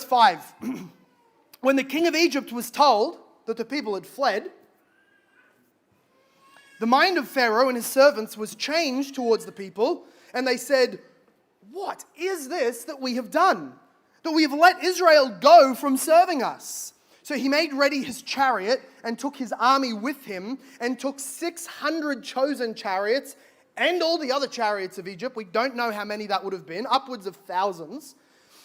verse 5. When the king of Egypt was told that the people had fled, the mind of Pharaoh and his servants was changed towards the people, and they said, "What is this that we have done? That we have let Israel go from serving us?" So he made ready his chariot and took his army with him and took 600 chosen chariots and all the other chariots of Egypt. We don't know how many that would have been, upwards of thousands,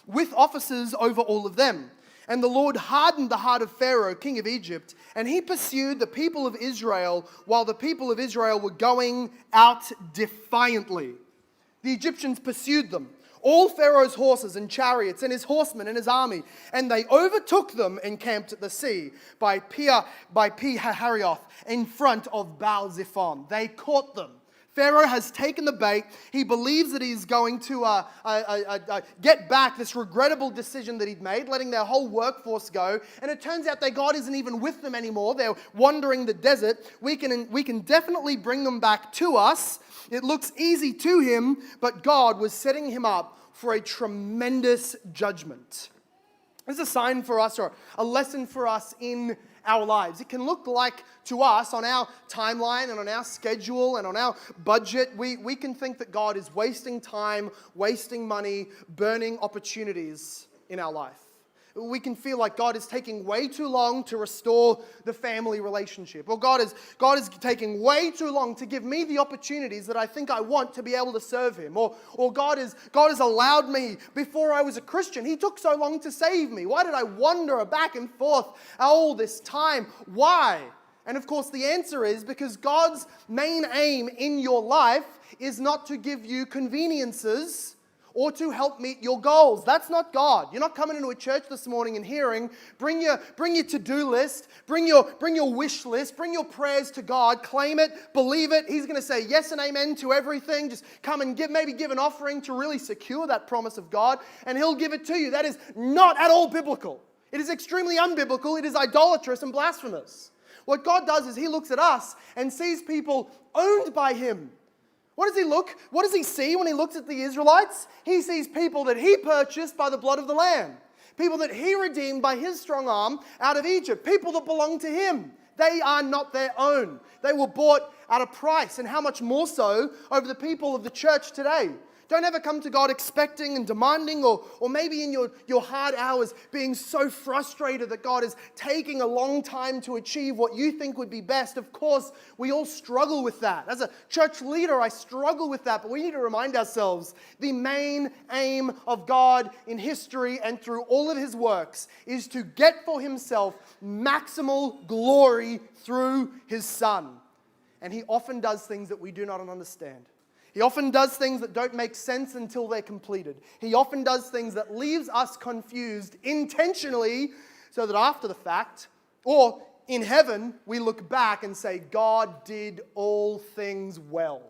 with officers over all of them. And the Lord hardened the heart of Pharaoh, king of Egypt, and he pursued the people of Israel while the people of Israel were going out defiantly. The Egyptians pursued them, all Pharaoh's horses and chariots and his horsemen and his army, and they overtook them and camped at the sea by Pi-hahiroth in front of Baal-zephon. They caught them. Pharaoh has taken the bait. He believes that he's going to get back this regrettable decision that he'd made, letting their whole workforce go. And it turns out that God isn't even with them anymore. They're wandering the desert. We can definitely bring them back to us. It looks easy to him, but God was setting him up for a tremendous judgment. This is a sign for us, or a lesson for us in our lives. It can look like to us on our timeline and on our schedule and on our budget, we can think that God is wasting time, wasting money, burning opportunities in our life. We can feel like God is taking way too long to restore the family relationship. Or God is taking way too long to give me the opportunities that I think I want to be able to serve him. Or God has allowed me before I was a Christian. He took so long to save me. Why did I wander back and forth all this time? Why? And of course the answer is because God's main aim in your life is not to give you conveniences or to help meet your goals. That's not God. You're not coming into a church this morning and hearing, bring your to-do list, bring your wish list, bring your prayers to God, claim it, believe it. He's going to say yes and amen to everything. Just come and maybe give an offering to really secure that promise of God, and he'll give it to you. That is not at all biblical. It is extremely unbiblical. It is idolatrous and blasphemous. What God does is he looks at us and sees people owned by him. What does he see when he looks at the Israelites? He sees people that he purchased by the blood of the Lamb. People that he redeemed by his strong arm out of Egypt. People that belong to him. They are not their own. They were bought at a price. And how much more so over the people of the church today? Don't ever come to God expecting and demanding, or maybe in your hard hours being so frustrated that God is taking a long time to achieve what you think would be best. Of course, we all struggle with that. As a church leader, I struggle with that, but we need to remind ourselves the main aim of God in history and through all of his works is to get for himself maximal glory through his Son. And he often does things that we do not understand. He often does things that don't make sense until they're completed. He often does things that leaves us confused intentionally so that after the fact, or in heaven, we look back and say, God did all things well.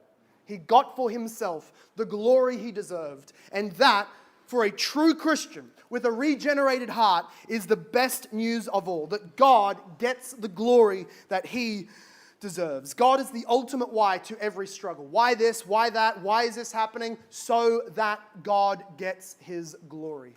He got for himself the glory he deserved. And that, for a true Christian with a regenerated heart, is the best news of all. That God gets the glory that he deserves. God is the ultimate why to every struggle. Why this? Why that? Why is this happening? So that God gets his glory.